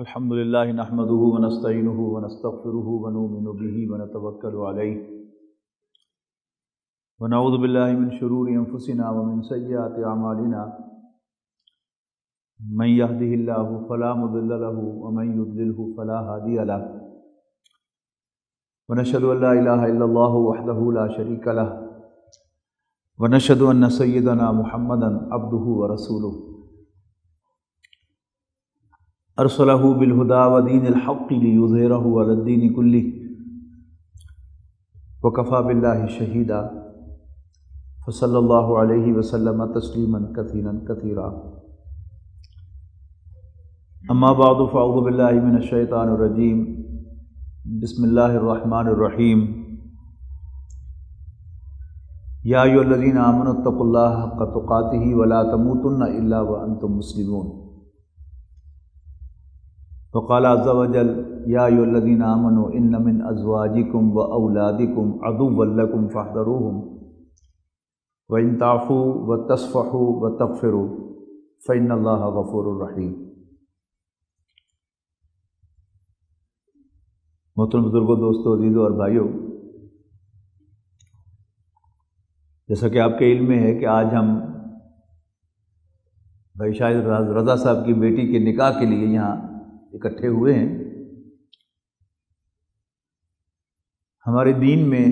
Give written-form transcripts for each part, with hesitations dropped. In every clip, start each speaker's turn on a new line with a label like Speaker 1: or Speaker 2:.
Speaker 1: الحمد للہ نحمده ونستعینه ونستغفره ونؤمن به ونتوکل علیہ ونعوذ باللہ من شرور انفسنا ومن سیئات اعمالنا من یهده اللہ فلا مضل له ومن یضلل فلا ہادی له ونشهد ان لا الہ الا اللہ وحدہ لا شریک له ونشهد ان سیدنا محمدا عبدہ ورسولہ ارسلہ بالہدی ودین الحق لیظہرہ علی الدین کلہ وکفی باللہ شہیدا فصلی اللہ علیہ وسلم تسلیما کثیرا کثیرا اما بعد فاعوذ باللہ من الشیطان الرجیم بسم اللہ الرحمن الرحیم یا ایھا الذین آمنوا اتقوا اللہ حق تقاتہ ولا تموتن الا وانتم مسلمون وقال عز وجل یا ایھا الذین آمنوا ان من ازواجکم واولادکم عدوا لکم فاحذروہم وان تعفوا وتصفحوا وتغفروا فإن اللہ غفور رحیم۔ محترم بزرگوں، دوستوں، عزیزوں اور بھائیوں، جیسا کہ آپ کے علم میں ہے کہ آج ہم بھائی شاہد رضا صاحب کی بیٹی کے نکاح کے لیے یہاں اکٹھے ہوئے ہیں۔ ہمارے دین میں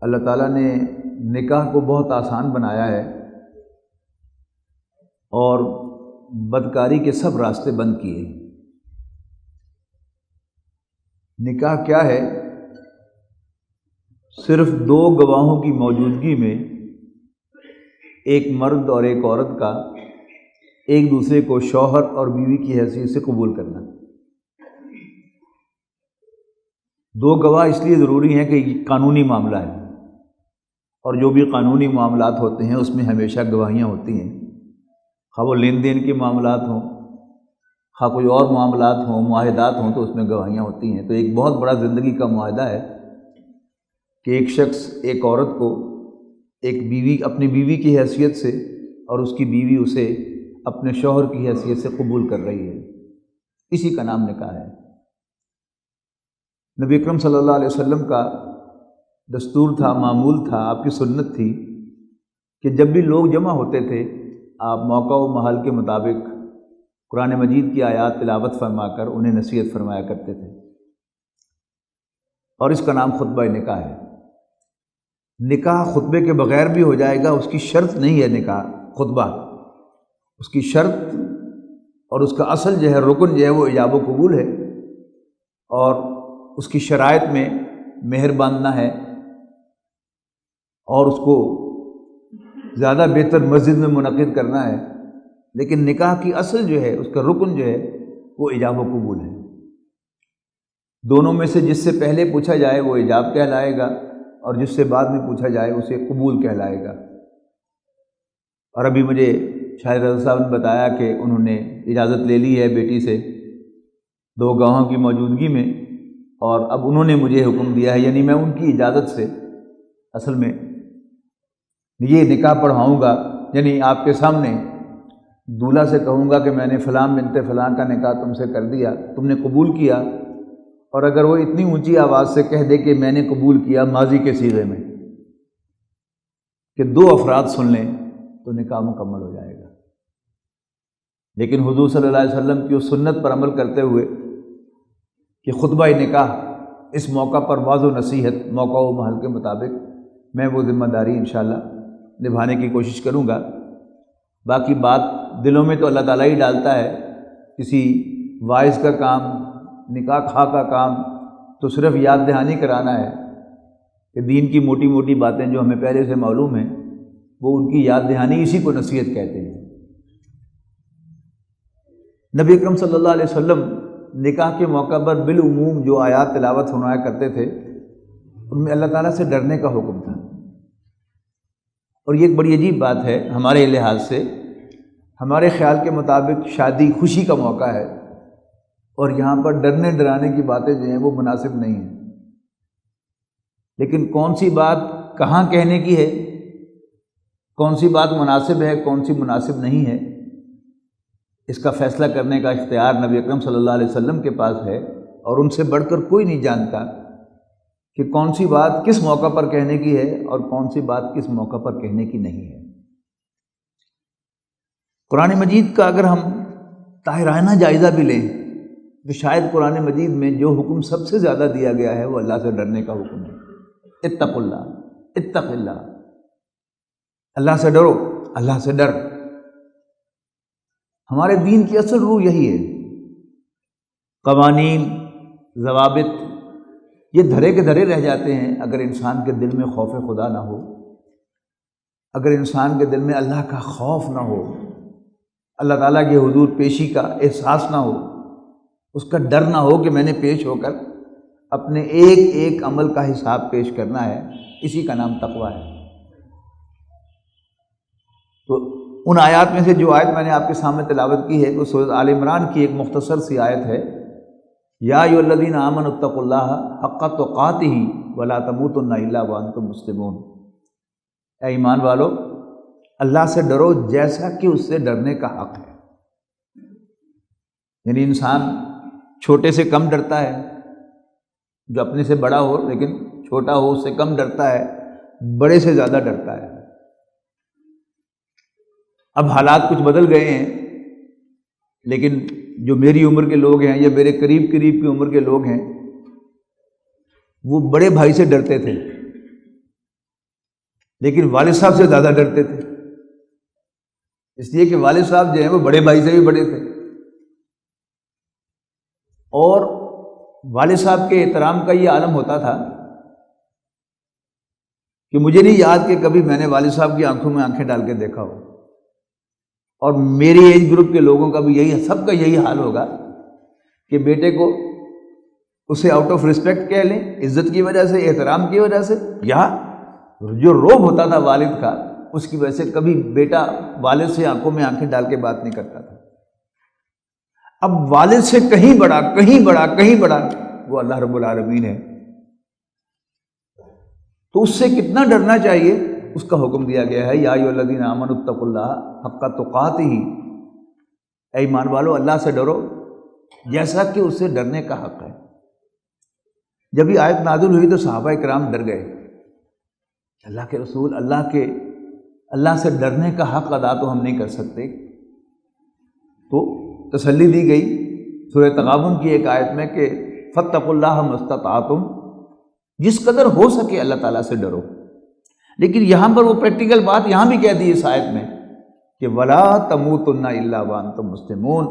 Speaker 1: اللہ تعالیٰ نے نکاح کو بہت آسان بنایا ہے اور بدکاری کے سب راستے بند کیے ہیں۔ نکاح کیا ہے؟ صرف دو گواہوں کی موجودگی میں ایک مرد اور ایک عورت کا ایک دوسرے کو شوہر اور بیوی کی حیثیت سے قبول کرنا۔ دو گواہ اس لیے ضروری ہیں کہ یہ قانونی معاملہ ہے، اور جو بھی قانونی معاملات ہوتے ہیں اس میں ہمیشہ گواہیاں ہوتی ہیں، خواہ وہ لین دین کے معاملات ہوں، خواہ کوئی اور معاملات ہوں، معاہدات ہوں، تو اس میں گواہیاں ہوتی ہیں۔ تو ایک بہت بڑا زندگی کا معاہدہ ہے کہ ایک شخص ایک عورت کو ایک بیوی اپنی بیوی کی حیثیت سے اور اس کی بیوی اسے اپنے شوہر کی حیثیت سے قبول کر رہی ہے، اسی کا نام نکاح ہے۔ نبی اکرم صلی اللہ علیہ وسلم کا دستور تھا، معمول تھا، آپ کی سنت تھی کہ جب بھی لوگ جمع ہوتے تھے آپ موقع و محل کے مطابق قرآن مجید کی آیات تلاوت فرما کر انہیں نصیحت فرمایا کرتے تھے، اور اس کا نام خطبہ نکاح ہے۔ نکاح خطبے کے بغیر بھی ہو جائے گا، اس کی شرط نہیں ہے نکاح خطبہ، اس کی شرط اور اس کا اصل جو ہے رکن جو ہے وہ ایجاب و قبول ہے، اور اس کی شرائط میں مہر باندھنا ہے، اور اس کو زیادہ بہتر مسجد میں منعقد کرنا ہے۔ لیکن نکاح کی اصل جو ہے، اس کا رکن جو ہے وہ ایجاب و قبول ہے۔ دونوں میں سے جس سے پہلے پوچھا جائے وہ ایجاب کہلائے گا، اور جس سے بعد میں پوچھا جائے اسے قبول کہلائے گا۔ اور ابھی مجھے شاہد رضا صاحب نے بتایا کہ انہوں نے اجازت لے لی ہے بیٹی سے دو گواہوں کی موجودگی میں، اور اب انہوں نے مجھے حکم دیا ہے، یعنی میں ان کی اجازت سے اصل میں یہ نکاح پڑھواؤں گا، یعنی آپ کے سامنے دولہا سے کہوں گا کہ میں نے فلاں بنت فلاں کا نکاح تم سے کر دیا، تم نے قبول کیا، اور اگر وہ اتنی اونچی آواز سے کہہ دے کہ میں نے قبول کیا ماضی کے صیغے میں، کہ دو افراد سن لیں، تو نکاح مکمل ہو جائے گا۔ لیکن حضور صلی اللہ علیہ وسلم کی اس سنت پر عمل کرتے ہوئے کہ خطبہ نکاح اس موقع پر واضح و نصیحت موقع و محل کے مطابق میں وہ ذمہ داری انشاءاللہ نبھانے کی کوشش کروں گا۔ باقی بات دلوں میں تو اللہ تعالیٰ ہی ڈالتا ہے، کسی واعظ کا کام، نکاح خواہ کا کام تو صرف یاد دہانی کرانا ہے کہ دین کی موٹی موٹی باتیں جو ہمیں پہلے سے معلوم ہیں وہ ان کی یاد دہانی، اسی کو نصیحت کہتے ہیں۔ نبی اکرم صلی اللہ علیہ وسلم نکاح کے موقع پر بالعموم جو آیات تلاوت فرمایا کرتے تھے ان میں اللہ تعالیٰ سے ڈرنے کا حکم تھا، اور یہ ایک بڑی عجیب بات ہے ہمارے لحاظ سے۔ ہمارے خیال کے مطابق شادی خوشی کا موقع ہے، اور یہاں پر ڈرنے ڈرانے کی باتیں جو ہیں وہ مناسب نہیں ہیں۔ لیکن کون سی بات کہاں کہنے کی ہے، کون سی بات مناسب ہے، کون سی مناسب نہیں ہے، اس کا فیصلہ کرنے کا اختیار نبی اکرم صلی اللہ علیہ وسلم کے پاس ہے، اور ان سے بڑھ کر کوئی نہیں جانتا کہ کون سی بات کس موقع پر کہنے کی ہے اور کون سی بات کس موقع پر کہنے کی نہیں ہے۔ قرآن مجید کا اگر ہم طاہرانہ جائزہ بھی لیں تو شاید قرآن مجید میں جو حکم سب سے زیادہ دیا گیا ہے وہ اللہ سے ڈرنے کا حکم ہے۔ اتق اللہ، اتق اللہ، اللہ سے ڈرو، اللہ سے ڈر۔ ہمارے دین کی اصل روح یہی ہے۔ قوانین، ضوابط یہ دھرے کے دھرے رہ جاتے ہیں اگر انسان کے دل میں خوف خدا نہ ہو، اگر انسان کے دل میں اللہ کا خوف نہ ہو، اللہ تعالیٰ کے حضور پیشی کا احساس نہ ہو، اس کا ڈر نہ ہو کہ میں نے پیش ہو کر اپنے ایک ایک عمل کا حساب پیش کرنا ہے، اسی کا نام تقویٰ ہے۔ تو ان آیات میں سے جو آیت میں نے آپ کے سامنے تلاوت کی ہے وہ سورۃ آل عمران کی ایک مختصر سی آیت ہے، یا ایھا الذین آمنوا اتقوا اللہ حق تقاتہ ولا تموتن الا وانتم مسلمون۔ اے ایمان والو، اللہ سے ڈرو جیسا کہ اس سے ڈرنے کا حق ہے۔ یعنی انسان چھوٹے سے کم ڈرتا ہے، جو اپنے سے بڑا ہو لیکن چھوٹا ہو اس سے کم ڈرتا ہے، بڑے سے زیادہ ڈرتا ہے۔ اب حالات کچھ بدل گئے ہیں، لیکن جو میری عمر کے لوگ ہیں یا میرے قریب قریب کی عمر کے لوگ ہیں وہ بڑے بھائی سے ڈرتے تھے، لیکن والد صاحب سے زیادہ ڈرتے تھے، اس لیے کہ والد صاحب جو ہیں وہ بڑے بھائی سے بھی بڑے تھے، اور والد صاحب کے احترام کا یہ عالم ہوتا تھا کہ مجھے نہیں یاد کہ کبھی میں نے والد صاحب کی آنکھوں میں آنکھیں ڈال کے دیکھا ہو، اور میری ایج گروپ کے لوگوں کا بھی یہی، سب کا یہی حال ہوگا کہ بیٹے کو اسے آؤٹ آف رسپیکٹ کہہ لیں، عزت کی وجہ سے، احترام کی وجہ سے، یا جو روب ہوتا تھا والد کا اس کی وجہ سے کبھی بیٹا والد سے آنکھوں میں آنکھیں ڈال کے بات نہیں کرتا تھا۔ اب والد سے کہیں بڑا، کہیں بڑا، کہیں بڑا وہ اللہ رب العالمین ہے، تو اس سے کتنا ڈرنا چاہیے اس کا حکم دیا گیا ہے۔ یا ایھا الذین آمنوا اتقوا اللہ حق تقاتہ، اے ایمان والو اللہ سے ڈرو جیسا کہ اس سے ڈرنے کا حق ہے۔ جب یہ آیت نازل ہوئی تو صحابہ کرام ڈر گئے، اللہ کے رسول، اللہ سے ڈرنے کا حق ادا تو ہم نہیں کر سکتے۔ تو تسلی دی گئی سورہ تغابن کی ایک آیت میں کہ فاتقوا اللہ ما استطعتم، جس قدر ہو سکے اللہ تعالیٰ سے ڈرو۔ لیکن یہاں پر وہ پریکٹیکل بات یہاں بھی کہہ دی اس آیت میں کہ ولا تموتن الا وانتم مسلمون،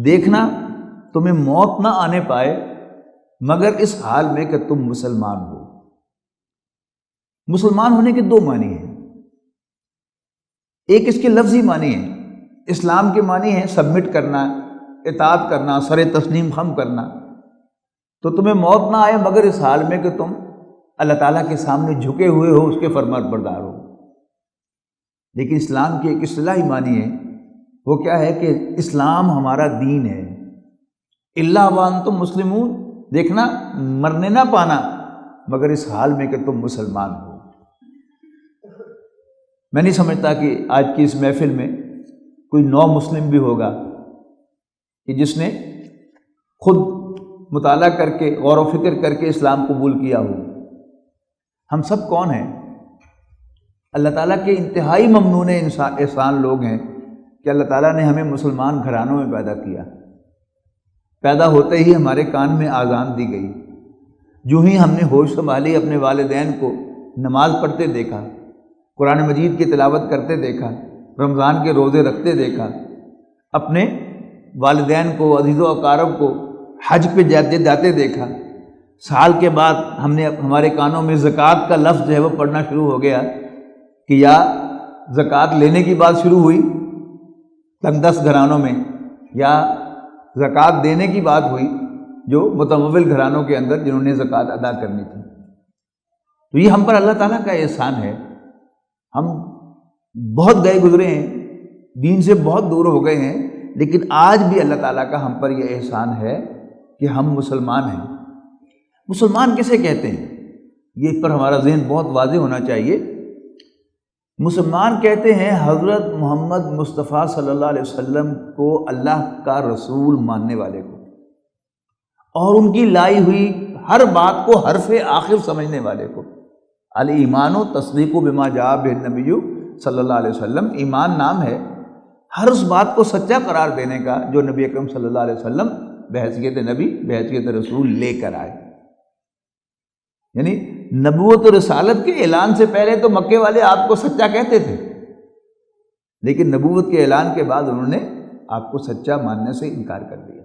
Speaker 1: دیکھنا تمہیں موت نہ آنے پائے مگر اس حال میں کہ تم مسلمان ہو۔ مسلمان ہونے کے دو معنی ہیں، ایک اس کے لفظی معنی ہے، اسلام کے معنی ہے سبمٹ کرنا، اطاعت کرنا، سر تسلیم خم کرنا، تو تمہیں موت نہ آئے مگر اس حال میں کہ تم اللہ تعالیٰ کے سامنے جھکے ہوئے ہو، اس کے فرمان بردار ہو۔ لیکن اسلام کی ایک اصطلاحی معنی ہے، وہ کیا ہے کہ اسلام ہمارا دین ہے، الا وانتم مسلمون، دیکھنا مرنے نہ پانا مگر اس حال میں کہ تم مسلمان ہو۔ میں نہیں سمجھتا کہ آج کی اس محفل میں کوئی نو مسلم بھی ہوگا کہ جس نے خود مطالعہ کر کے، غور و فکر کر کے اسلام قبول کیا ہو۔ ہم سب کون ہیں؟ اللہ تعالیٰ کے انتہائی ممنون احسان لوگ ہیں کہ اللہ تعالیٰ نے ہمیں مسلمان گھرانوں میں پیدا کیا۔ پیدا ہوتے ہی ہمارے کان میں آذان دی گئی، جو ہی ہم نے ہوش سنبھالی اپنے والدین کو نماز پڑھتے دیکھا، قرآن مجید کی تلاوت کرتے دیکھا، رمضان کے روزے رکھتے دیکھا، اپنے والدین کو، عزیز و اقارب کو حج پہ جاتے دیکھا۔ سال کے بعد ہمارے کانوں میں زکوٰۃ کا لفظ جو ہے وہ پڑھنا شروع ہو گیا کہ یا زکوٰۃ لینے کی بات شروع ہوئی تنگ دست گھرانوں میں، یا زکوٰۃ دینے کی بات ہوئی جو متمول گھرانوں کے اندر جنہوں نے زکوٰۃ ادا کرنی تھی۔ تو یہ ہم پر اللہ تعالیٰ کا احسان ہے۔ ہم بہت گئے گزرے ہیں، دین سے بہت دور ہو گئے ہیں، لیکن آج بھی اللہ تعالیٰ کا ہم پر یہ احسان ہے کہ ہم مسلمان ہیں۔ مسلمان کسے کہتے ہیں؟ یہ پر ہمارا ذہن بہت واضح ہونا چاہیے مسلمان کہتے ہیں حضرت محمد مصطفیٰ صلی اللہ علیہ وسلم کو اللہ کا رسول ماننے والے کو، اور ان کی لائی ہوئی ہر بات کو حرف آخر سمجھنے والے کو۔ الایمان و تصدیق بما جاء بہ النبی صلی اللہ علیہ وسلم، ایمان نام ہے ہر اس بات کو سچا قرار دینے کا جو نبی اکرم صلی اللہ علیہ وسلم بحیثیت نبی بحیثیت رسول لے کر آئے۔ یعنی نبوت و رسالت کے اعلان سے پہلے تو مکے والے آپ کو سچا کہتے تھے، لیکن نبوت کے اعلان کے بعد انہوں نے آپ کو سچا ماننے سے انکار کر دیا۔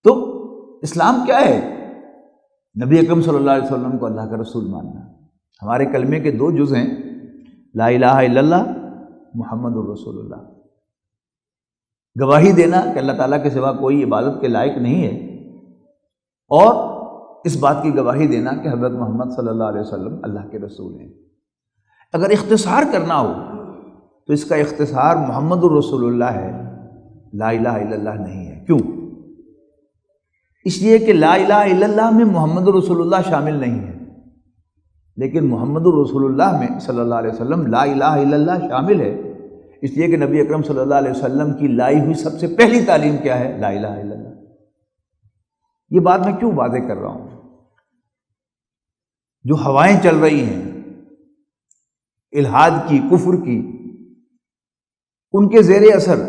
Speaker 1: تو اسلام کیا ہے؟ نبی اکرم صلی اللہ علیہ وسلم کو اللہ کا رسول ماننا۔ ہمارے کلمے کے 2 جز ہیں، لا الہ الا اللہ، محمد الرسول اللہ۔ گواہی دینا کہ اللہ تعالیٰ کے سوا کوئی عبادت کے لائق نہیں ہے، اور اس بات کی گواہی دینا کہ حضرت محمد صلی اللہ علیہ وسلم اللہ کے رسول ہیں۔ اگر اختصار کرنا ہو تو اس کا اختصار محمد الرسول اللہ ہے، لا الہ الا اللہ نہیں ہے۔ کیوں؟ اس لیے کہ لا الہ الا اللہ میں محمد الرسول اللہ شامل نہیں ہے، لیکن محمد الرسول اللہ میں صلی اللہ علیہ وسلم لا الہ الا اللہ شامل ہے، اس لیے کہ نبی اکرم صلی اللہ علیہ وسلم کی لائی ہوئی سب سے پہلی تعلیم کیا ہے؟ لا الہ الا اللہ۔ یہ بات میں کیوں واضح کر رہا ہوں؟ جو ہوائیں چل رہی ہیں الحاد کی، کفر کی، ان کے زیر اثر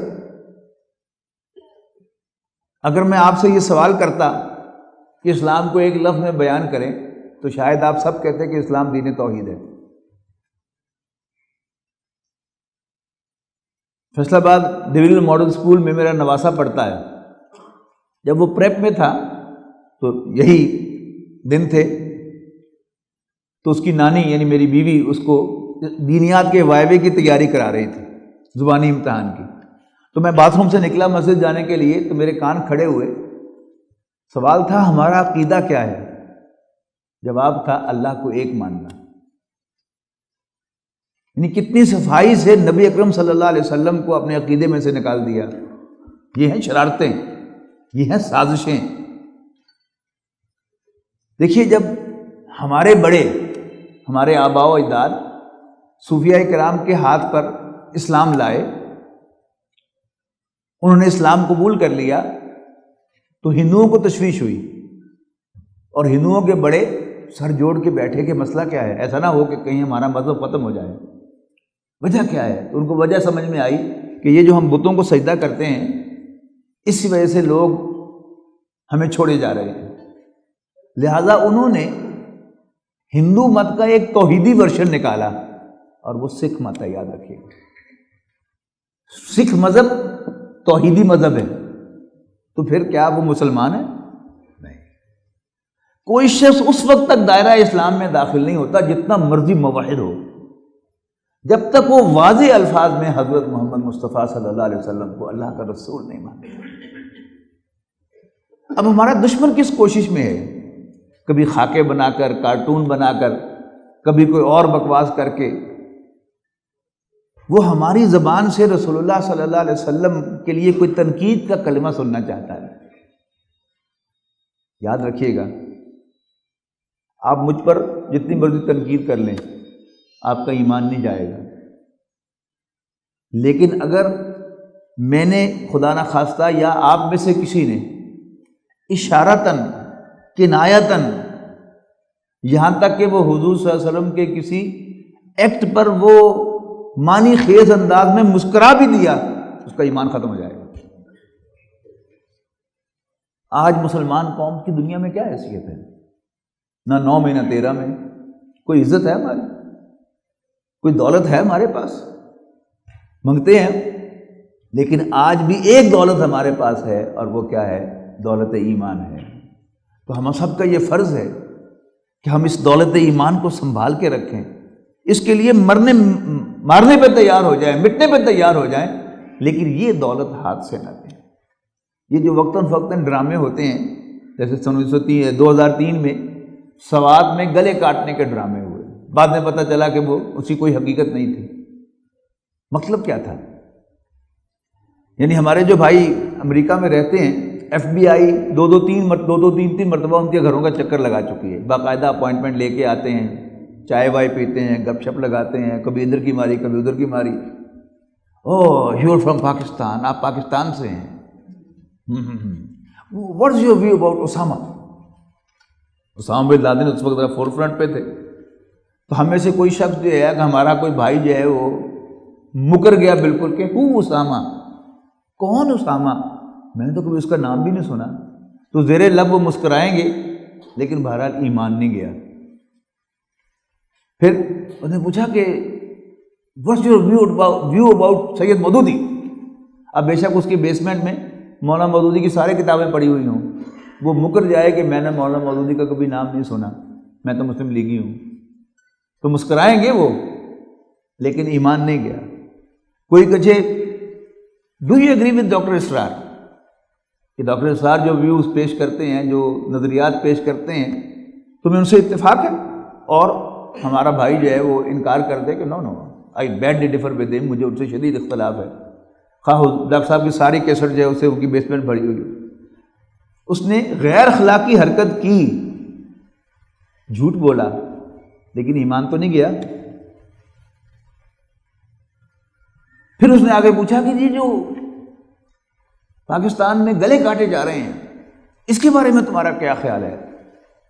Speaker 1: اگر میں آپ سے یہ سوال کرتا کہ اسلام کو ایک لفظ میں بیان کریں تو شاید آپ سب کہتے کہ اسلام دین توحید ہے۔ فیصل آباد ڈویژنل ماڈل اسکول میں میرا نواسا پڑھتا ہے، جب وہ پریپ میں تھا تو یہی دن تھے، تو اس کی نانی یعنی میری بیوی اس کو دینیات کے وائوے کی تیاری کرا رہی تھی، زبانی امتحان کی۔ تو میں باتھ روم سے نکلا مسجد جانے کے لیے تو میرے کان کھڑے ہوئے، سوال تھا ہمارا عقیدہ کیا ہے؟ جواب تھا اللہ کو ایک ماننا۔ یعنی کتنی صفائی سے نبی اکرم صلی اللہ علیہ وسلم کو اپنے عقیدے میں سے نکال دیا۔ یہ ہیں شرارتیں، یہ ہیں سازشیں۔ دیکھیے، جب ہمارے بڑے، ہمارے آباء و اجداد صوفیاء کرام کے ہاتھ پر اسلام لائے، انہوں نے اسلام قبول کر لیا، تو ہندوؤں کو تشویش ہوئی، اور ہندوؤں کے بڑے سر جوڑ کے بیٹھے کہ مسئلہ کیا ہے، ایسا نہ ہو کہ کہیں ہمارا مذہب ختم ہو جائے، وجہ کیا ہے؟ تو ان کو وجہ سمجھ میں آئی کہ یہ جو ہم بتوں کو سجدہ کرتے ہیں، اسی وجہ سے لوگ ہمیں چھوڑے جا رہے ہیں۔ لہٰذا انہوں نے ہندو مت کا ایک توحیدی ورژن نکالا، اور وہ سکھ مت ہے، یاد رکھیے۔ سکھ مذہب توحیدی مذہب ہے، تو پھر کیا وہ مسلمان ہے؟ نہیں۔ کوئی شخص اس وقت تک دائرہ اسلام میں داخل نہیں ہوتا جتنا مرضی موحد ہو، جب تک وہ واضح الفاظ میں حضرت محمد مصطفیٰ صلی اللہ علیہ وسلم کو اللہ کا رسول نہیں مانتا۔ اب ہمارا دشمن کس کوشش میں ہے؟ کبھی خاکے بنا کر، کارٹون بنا کر، کبھی کوئی اور بکواس کر کے، وہ ہماری زبان سے رسول اللہ صلی اللہ علیہ وسلم کے لیے کوئی تنقید کا کلمہ سننا چاہتا ہے۔ یاد رکھیے گا، آپ مجھ پر جتنی مرضی تنقید کر لیں، آپ کا ایمان نہیں جائے گا، لیکن اگر میں نے خدا نخواستہ یا آپ میں سے کسی نے اشارتاً، کنایتاً، یہاں تک کہ وہ حضور صلی اللہ علیہ وسلم کے کسی ایکٹ پر وہ معنی خیز انداز میں مسکرا بھی دیا، اس کا ایمان ختم ہو جائے گا۔ آج مسلمان قوم کی دنیا میں کیا حیثیت ہے؟ نہ 9 میں، نہ 13 میں کوئی عزت ہے ہماری، کوئی دولت ہے ہمارے پاس، منگتے ہیں، لیکن آج بھی ایک دولت ہمارے پاس ہے، اور وہ کیا ہے؟ دولت ایمان ہے۔ تو ہم سب کا یہ فرض ہے کہ ہم اس دولت ایمان کو سنبھال کے رکھیں، اس کے لیے مارنے پہ تیار ہو جائیں، مٹنے پہ تیار ہو جائیں، لیکن یہ دولت ہاتھ سے نہ دیں۔ یہ جو وقتاً فوقتاً ڈرامے ہوتے ہیں، جیسے 2003 میں سوات میں گلے کاٹنے کے ڈرامے ہوئے، بعد میں پتہ چلا کہ وہ اسی کوئی حقیقت نہیں تھی۔ مطلب کیا تھا؟ یعنی ہمارے جو بھائی امریکہ میں رہتے ہیں، FBI 2-3 مرتبہ ان کے گھروں کا چکر لگا چکی ہے، باقاعدہ اپوائنٹمنٹ لے کے آتے ہیں، چائے وائے پیتے ہیں، گپ شپ لگاتے ہیں، کبھی ادھر کی ماری کبھی ادھر کی ماری. Oh you are from Pakistan, آپ پاکستان سے ہیں. What is your view about Osama? Osama bin Laden اس وقت فور فرنٹ پہ تھے. تو ہم میں سے کوئی شخص جو ہے کہ ہمارا کوئی بھائی جو ہے وہ مکر گیا بالکل کہ ہو اسامہ، کون اسامہ؟ میں نے تو کبھی اس کا نام بھی نہیں سنا. تو زیر لب وہ مسکرائیں گے لیکن بہرحال ایمان نہیں گیا. پھر انہوں نے پوچھا کہ واٹس یور ویو اباؤٹ سید مودودی؟ اب بے شک اس کی بیسمنٹ میں مولانا مودودی کی ساری کتابیں پڑھی ہوئی ہوں، وہ مکر جائے کہ میں نے مولانا مودودی کا کبھی نام نہیں سنا، میں تو مسلم لیگی ہوں. تو مسکرائیں گے وہ لیکن ایمان نہیں گیا. کوئی کہے do you agree with doctor Israr? کہ ڈاکٹر اسرار جو ویوز پیش کرتے ہیں، جو نظریات پیش کرتے ہیں، تمہیں ان سے اتفاق ہے؟ اور ہمارا بھائی جو ہے وہ انکار کر دے کہ نو آئی بیڈلی ڈفر ود ہم، مجھے ان سے شدید اختلاف ہے. خواہ ڈاکٹر صاحب کی ساری کیسٹ جو ہے اسے ان کی بیسمنٹ بھری ہوئی. اس نے غیر اخلاقی حرکت کی، جھوٹ بولا لیکن ایمان تو نہیں گیا. پھر اس نے آگے پوچھا کہ یہ جو پاکستان میں گلے کاٹے جا رہے ہیں اس کے بارے میں تمہارا کیا خیال ہے؟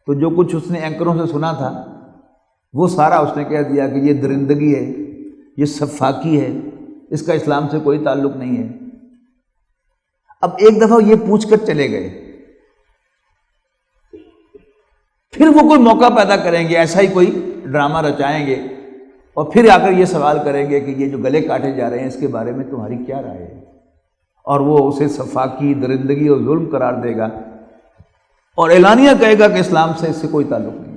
Speaker 1: تو جو کچھ اس نے اینکروں سے سنا تھا وہ سارا اس نے کہہ دیا کہ یہ درندگی ہے، یہ سفاکی ہے، اس کا اسلام سے کوئی تعلق نہیں ہے. اب ایک دفعہ یہ پوچھ کر چلے گئے، پھر وہ کوئی موقع پیدا کریں گے، ایسا ہی کوئی ڈرامہ رچائیں گے اور پھر آ کر یہ سوال کریں گے کہ یہ جو گلے کاٹے جا رہے ہیں اس کے بارے میں تمہاری کیا رائے ہے؟ اور وہ اسے سفاکی، درندگی اور ظلم قرار دے گا اور اعلانیہ کہے گا کہ اسلام سے اس سے کوئی تعلق نہیں.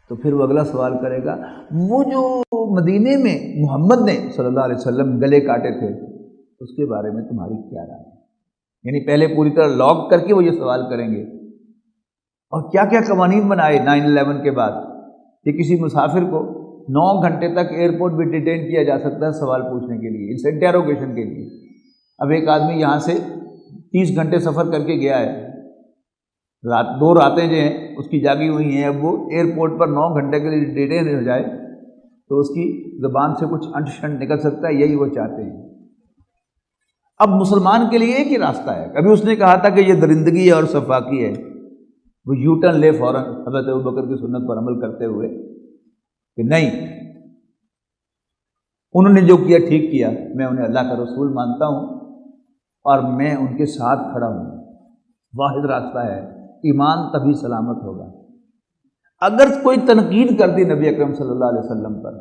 Speaker 1: تو پھر وہ اگلا سوال کرے گا وہ جو مدینے میں محمد نے صلی اللہ علیہ وسلم گلے کاٹے تھے اس کے بارے میں تمہاری کیا رائے ہے؟ یعنی پہلے پوری طرح لاک کر کے وہ یہ سوال کریں گے. اور کیا کیا قوانین بنائے 9/11 کے بعد کہ کسی مسافر کو 9 گھنٹے تک ایئرپورٹ بھی ڈیٹین کیا جا سکتا ہے سوال پوچھنے کے لیے، اسے انٹیروگیشن کے لیے. اب ایک آدمی یہاں سے 30 گھنٹے سفر کر کے گیا ہے، 2 راتیں جو ہیں اس کی جاگی ہوئی ہیں، اب وہ ایئرپورٹ پر 9 گھنٹے کے لیے ڈیٹین ہو جائے تو اس کی زبان سے کچھ انٹ شنٹ نکل سکتا ہے، یہی وہ چاہتے ہیں. اب مسلمان کے لیے ایک ہی راستہ ہے. ابھی اس نے کہا تھا کہ یہ درندگی ہے اور سفاکی ہے، وہ یو ٹرن لے فوراً حضرت ابوبکر کی سنت پر عمل کرتے ہوئے کہ نہیں، انہوں نے جو کیا ٹھیک کیا، میں انہیں اللہ کا رسول مانتا ہوں اور میں ان کے ساتھ کھڑا ہوں. واحد راستہ ہے، ایمان تبھی سلامت ہوگا. اگر کوئی تنقید کر دی نبی اکرم صلی اللہ علیہ وسلم پر،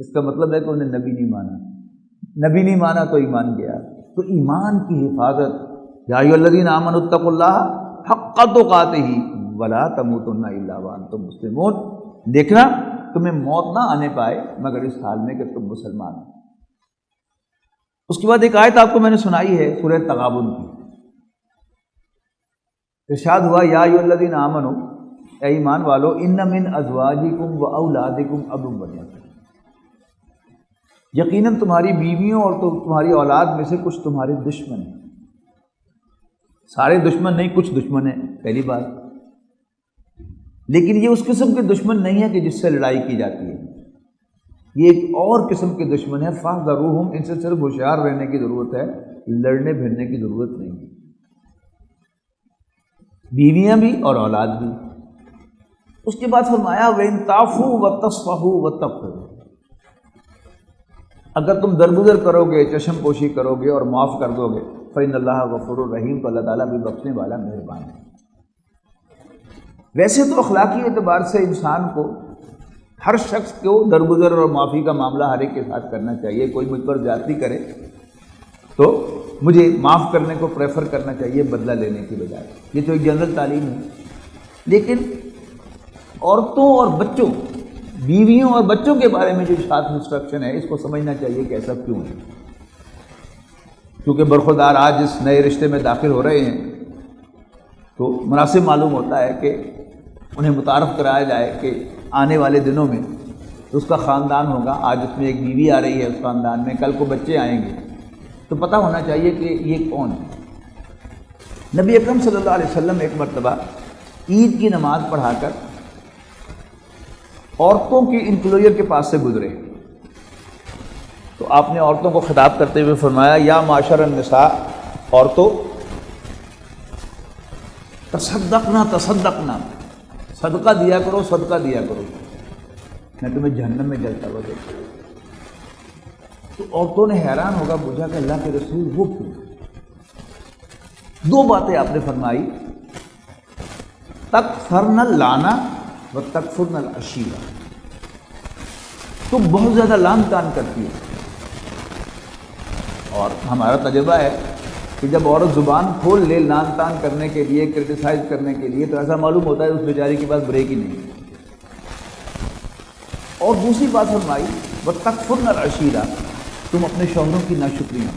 Speaker 1: اس کا مطلب ہے کہ انہیں نبی نہیں مانا. نبی نہیں مانا تو ایمان گیا. تو ایمان کی حفاظت، یا ایھا الذین آمنوا اتقوا اللہ حق تقاتہ ولا تموتن الا وانتم مسلمون. دیکھنا تمہیں موت نہ آنے پائے مگر اس حال میں کہ تم مسلمان ہو. اس کے بعد ایک آیت آپ کو میں نے سنائی ہے سورہ تغابن کی. ارشاد ہوا یا ایھا الذین آمنوا، اے ایمان والو، ان من ازواجکم و اولادکم عدوا لکم، یقیناً تمہاری بیویوں اور تمہاری اولاد میں سے کچھ تمہارے دشمن ہیں. سارے دشمن نہیں، کچھ دشمن ہیں، پہلی بات. لیکن یہ اس قسم کے دشمن نہیں ہے کہ جس سے لڑائی کی جاتی ہے، یہ ایک اور قسم کے دشمن ہے. فاحذروہم، ان سے صرف ہوشیار رہنے کی ضرورت ہے، لڑنے بھیڑنے کی ضرورت نہیں ہے. بیویاں بھی اور اولاد بھی. اس کے بعد فرمایا وَإِن تَعْفُوا وَتَصْفَحُوا وَتَغْفِرُوا، اگر تم درگزر کرو گے، چشم پوشی کرو گے اور معاف کر دو گے، فَإِنَّ اللَّهَ غَفُورٌ رَحِيمٌ، تو اللہ تعالیٰ بھی بخشنے والا مہربان ہے. ویسے تو اخلاقی اعتبار سے انسان کو، ہر شخص کو درگزر اور معافی کا معاملہ ہر ایک کے ساتھ کرنا چاہیے. کوئی مجھ پر زیادتی کرے تو مجھے معاف کرنے کو پریفر کرنا چاہیے بدلہ لینے کی بجائے. یہ تو ایک جنرل تعلیم ہے. لیکن عورتوں اور بچوں، بیویوں اور بچوں کے بارے میں جو ارشاد انسٹرکشن ہے، اس کو سمجھنا چاہیے کہ ایسا کیوں ہے. کیونکہ برخوردار آج اس نئے رشتے میں داخل ہو رہے ہیں تو مناسب معلوم ہوتا ہے کہ انہیں متعارف کرایا جائے کہ آنے والے دنوں میں اس کا خاندان ہوگا. آج اس میں ایک بیوی آ رہی ہے اس خاندان میں، کل کو بچے آئیں گے، تو پتہ ہونا چاہیے کہ یہ کون ہے. نبی اکرم صلی اللہ علیہ وسلم ایک مرتبہ عید کی نماز پڑھا کر عورتوں کی انکلوجر کے پاس سے گزرے تو آپ نے عورتوں کو خطاب کرتے ہوئے فرمایا یا معاشر النساء، عورتوں تصدقنا تصدقنا، صدقہ دیا کرو، صدقہ دیا کرو، میں تمہیں جہنم میں جلتا ہوا دیکھتا ہوں۔ تو عورتوں نے حیران ہوگا، پوچھا کہ اللہ کے رسول وہ کیوں؟ دو باتیں آپ نے فرمائی، تکثرن اللانا و تکفرن العشیرہ، تم بہت زیادہ لعن طعن کرتی ہو۔ اور ہمارا تجربہ ہے کہ جب عورت زبان کھول لے لعن طعن کرنے کے لیے، کرٹیسائز کرنے کے لیے، تو ایسا معلوم ہوتا ہے اس بیچاری کے پاس بریک ہی نہیں۔ اور دوسری بات فرمائی وَتَكْفُرْنَ الْعَشِيرَ، تم اپنے شوہروں کی ناشکری ہو۔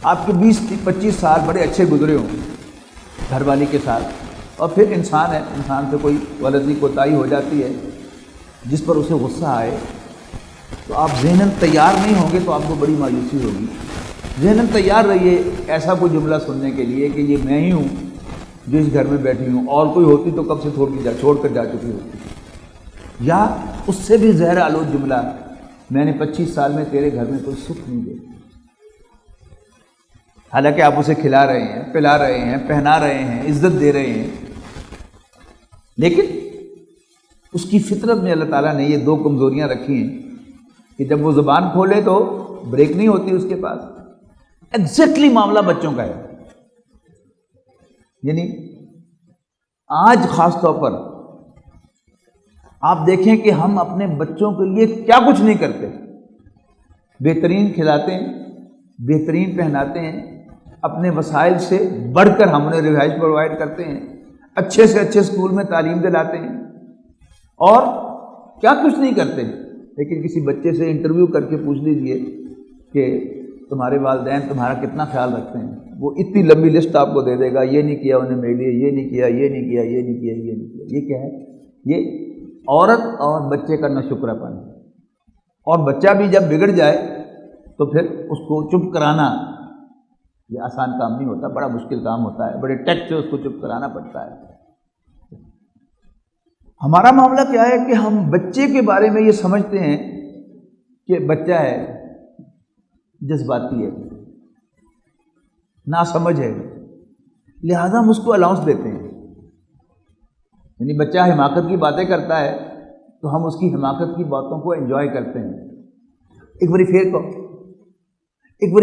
Speaker 1: آپ کے 20-25 سال بڑے اچھے گزرے ہوں گھر والی کے ساتھ، اور پھر انسان ہے، انسان سے کوئی غلطی کوتاہی ہو جاتی ہے جس پر اسے غصہ آئے، تو آپ ذہناً تیار نہیں ہوں گے تو آپ کو بڑی مایوسی ہوگی۔ ذہناً تیار رہیے ایسا کوئی جملہ سننے کے لیے کہ یہ میں ہی ہوں جو اس گھر میں بیٹھی ہوں، اور کوئی ہوتی تو کب سے چھوڑ کر جا چکی ہوتی، یا اس سے بھی زہر آلود جملہ، میں نے 25 سال میں تیرے گھر میں کوئی سکھ نہیں دیکھا۔ حالانکہ آپ اسے کھلا رہے ہیں، پلا رہے ہیں، پہنا رہے ہیں، عزت دے رہے ہیں، لیکن اس کی فطرت میں اللہ تعالیٰ نے یہ دو کمزوریاں رکھی ہیں کہ جب وہ زبان کھولے تو بریک نہیں ہوتی اس کے پاس۔ ایگزیکٹلی معاملہ بچوں کا ہے، یعنی آج خاص طور پر آپ دیکھیں کہ ہم اپنے بچوں کے لیے کیا کچھ نہیں کرتے، بہترین کھلاتے ہیں، بہترین پہناتے ہیں، اپنے وسائل سے بڑھ کر ہم انہیں رہائش پرووائڈ کرتے ہیں، اچھے سے اچھے اسکول میں تعلیم دلاتے ہیں، اور کیا کچھ نہیں کرتے۔ لیکن کسی بچے سے انٹرویو کر کے پوچھ لیجئے کہ تمہارے والدین تمہارا کتنا خیال رکھتے ہیں، وہ اتنی لمبی لسٹ آپ کو دے دے گا، یہ نہیں کیا انہیں میرے لیے، یہ نہیں کیا، یہ نہیں کیا، یہ نہیں کیا، یہ نہیں کیا۔ یہ کیا ہے؟ یہ عورت اور بچے کا ناشکرا پن ہے۔ اور بچہ بھی جب بگڑ جائے تو پھر اس کو چپ کرانا یہ آسان کام نہیں ہوتا، بڑا مشکل کام ہوتا ہے، بڑے ٹیکٹ سے اس کو چپ کرانا پڑتا ہے۔ ہمارا معاملہ کیا ہے کہ ہم بچے کے بارے میں یہ سمجھتے ہیں کہ بچہ ہے، جذباتی ہے، ناسمجھ ہے، لہذا ہم اس کو الاؤنس دیتے ہیں۔ یعنی بچہ حماقت کی باتیں کرتا ہے تو ہم اس کی حماقت کی باتوں کو انجوائے کرتے ہیں۔ ایک باری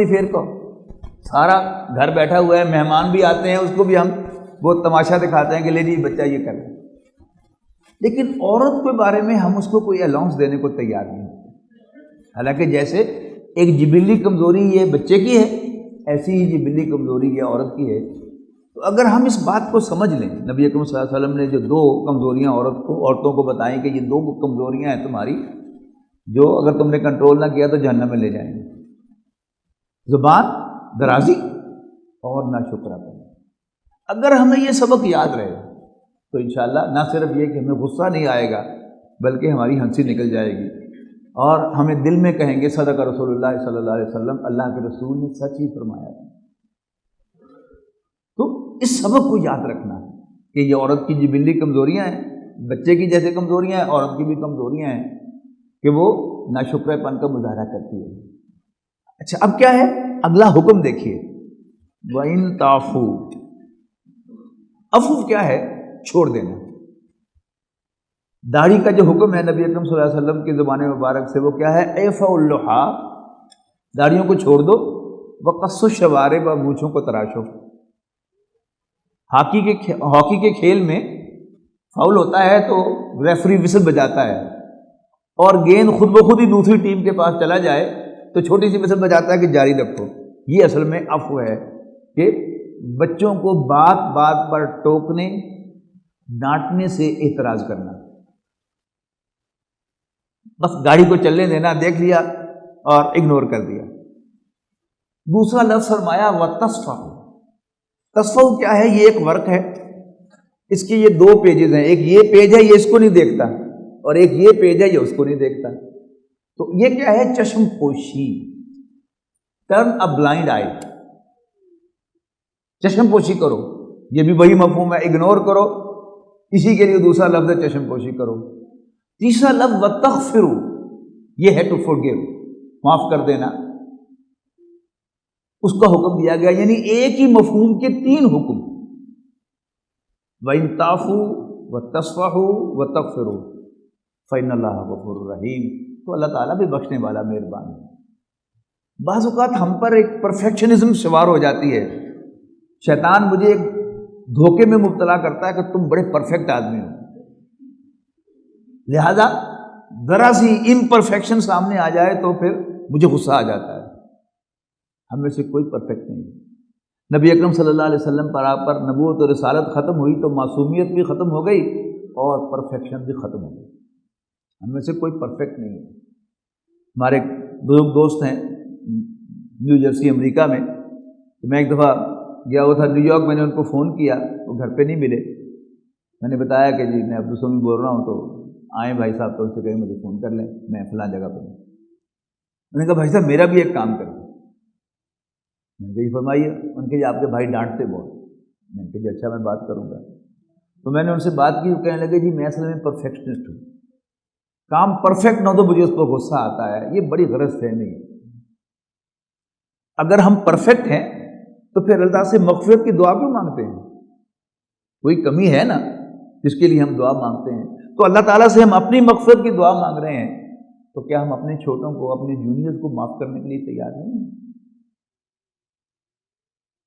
Speaker 1: پھر کو سارا گھر بیٹھا ہوا ہے، مہمان بھی آتے ہیں، اس کو بھی ہم بہت تماشا دکھاتے ہیں کہ لے جی بچہ یہ کر رہا ہے۔ لیکن عورت کے بارے میں ہم اس کو کوئی الاؤنس دینے کو تیار نہیں ہوتے، حالانکہ جیسے ایک جبلی کمزوری یہ بچے کی ہے، ایسی ہی جبلی کمزوری یہ عورت کی ہے۔ تو اگر ہم اس بات کو سمجھ لیں، نبی اکرم صلی اللہ علیہ وسلم نے جو دو کمزوریاں عورتوں کو بتائیں کہ یہ دو کمزوریاں ہیں تمہاری جو اگر تم نے کنٹرول نہ کیا تو جہنم میں لے جائیں گے، زبان درازی اور ناشکرا پن۔ اگر ہمیں یہ سبق یاد رہے تو انشاءاللہ نہ صرف یہ کہ ہمیں غصہ نہیں آئے گا بلکہ ہماری ہنسی نکل جائے گی، اور ہمیں دل میں کہیں گے صدق رسول اللہ صلی اللہ علیہ وسلم، اللہ کے رسول نے سچ ہی فرمایا ہے۔ تو اس سبق کو یاد رکھنا کہ یہ عورت کی جبلی کمزوریاں ہیں، بچے کی جیسے کمزوریاں ہیں، عورت کی بھی کمزوریاں ہیں کہ وہ ناشکرے پن کا مظاہرہ کرتی ہے۔ اچھا، اب کیا ہے اگلا حکم دیکھیے، وَإِن تَعْفُوا، عفو کیا ہے؟ چھوڑ دینا۔ داڑھی کا جو حکم ہے نبی اکرم صلی اللہ علیہ وسلم کی زبان مبارک سے وہ کیا ہے؟ اعفوا اللحا، داڑھیوں کو چھوڑ دو، وقصوا الشوارب، مونچھوں کو تراشو۔ ہاکی کے کھیل میں فاؤل ہوتا ہے تو ریفری وسل بجاتا ہے، اور گیند خود بخود ہی دوسری ٹیم کے پاس چلا جائے تو چھوٹی سی وسل بجاتا ہے کہ جاری رکھو۔ یہ اصل میں عفو ہے کہ بچوں کو بات بات پر ٹوکنے، ڈانٹنے سے اعتراض کرنا، بس گاڑی کو چلنے دینا، دیکھ لیا اور اگنور کر دیا۔ دوسرا لفظ فرمایا وَتَصْفَحُ۔ تصفح کیا ہے؟ یہ ایک ورک ہے، اس کے یہ دو پیجز ہیں، ایک یہ پیج ہے یہ اس کو نہیں دیکھتا، اور ایک یہ پیج ہے یہ اس کو نہیں دیکھتا۔ تو یہ کیا ہے؟ چشم پوشی، ٹرن اے بلائنڈ آئی، چشم پوشی کرو، یہ بھی وہی مفہوم ہے، اگنور کرو، اسی کے لیے دوسرا لفظ ہے چشم پوشی کرو. تیسرا لفظ وتغفروا، یہ ہے ٹو forgive، معاف کر دینا، اس کا حکم دیا گیا. یعنی ایک ہی مفہوم کے تین حکم، وَإِن تَعْفُوا وَتَصْفَحُوا وَتَغْفِرُوا فَإِنَّ اللَّهَ غَفُورٌ رَحِيمٌ. تو اللہ تعالیٰ بھی بخشنے والا مہربان ہے. بعض اوقات ہم پر ایک پرفیکشنزم سوار ہو جاتی ہے. شیطان مجھے ایک دھوکے میں مبتلا کرتا ہے کہ تم بڑے پرفیکٹ آدمی ہو، لہذا ذرا سی امپرفیکشن سامنے آ جائے تو پھر مجھے غصہ آ جاتا ہے. ہم میں سے کوئی پرفیکٹ نہیں ہے. نبی اکرم صلی اللہ علیہ وسلم پر آپ پر نبوت و رسالت ختم ہوئی تو معصومیت بھی ختم ہو گئی اور پرفیکشن بھی ختم ہو گئی. ہم میں سے کوئی پرفیکٹ نہیں ہے. ہمارے بزرگ دوست ہیں نیو جرسی امریکہ میں، تو میں ایک دفعہ گیا ہوا تھا نیو یارک، میں نے ان کو فون کیا، وہ گھر پہ نہیں ملے. میں نے بتایا کہ جی میں عبدالسمی بول رہا ہوں، تو آئیں بھائی صاحب، تو ان سے کہیں مجھے فون کر لیں، میں فلاں جگہ پہ ہوں. میں نے کہا بھائی صاحب میرا بھی ایک کام کریں. میں نے کہا یہ فرمائیے. ان کے آپ کے بھائی ڈانٹتے بہت. میں نے کہا جی اچھا میں بات کروں گا. تو میں نے ان سے بات کی، وہ کہنے لگے جی میں اصل میں پرفیکشنسٹ ہوں، کام پرفیکٹ نہ ہو تو مجھے اس پر غصہ آتا ہے. یہ بڑی غلط فہمی ہے. اگر ہم پرفیکٹ ہیں تو پھر اللہ سے مغفرت کی دعا کیوں مانگتے ہیں؟ کوئی کمی ہے نا جس کے لیے ہم دعا مانگتے ہیں. تو اللہ تعالیٰ سے ہم اپنی مغفرت کی دعا مانگ رہے ہیں، تو کیا ہم اپنے چھوٹوں کو، اپنے جونیئرز کو معاف کرنے کے لیے تیار نہیں ہیں؟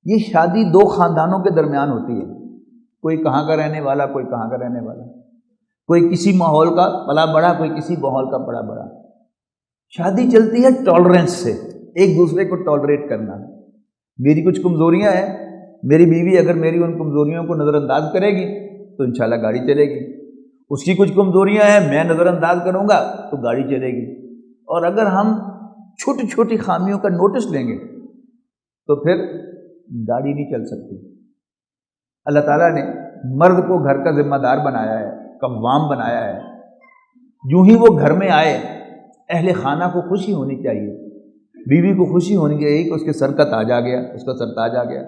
Speaker 1: یہ شادی دو خاندانوں کے درمیان ہوتی ہے، کوئی کہاں کا رہنے والا، کوئی کہاں کا رہنے والا، کوئی کسی ماحول کا پلا بڑا، کوئی کسی ماحول کا پڑا بڑا. شادی چلتی ہے ٹالرنس سے، ایک دوسرے کو ٹالریٹ کرنا. میری کچھ کمزوریاں ہیں، میری بیوی اگر میری ان کمزوریوں کو نظر انداز کرے گی تو انشاءاللہ گاڑی چلے گی. اس کی کچھ کمزوریاں ہیں، میں نظر انداز کروں گا تو گاڑی چلے گی. اور اگر ہم چھوٹی چھوٹی خامیوں کا نوٹس لیں گے تو پھر گاڑی نہیں چل سکتی. اللہ تعالیٰ نے مرد کو گھر کا ذمہ دار بنایا ہے، قوام بنایا ہے. جو ہی وہ گھر میں آئے اہل خانہ کو خوشی ہونی چاہیے، بیوی کو خوشی ہونی چاہیے کہ اس کے سر کا تاج آ گیا، اس کا سر تاج آ گیا.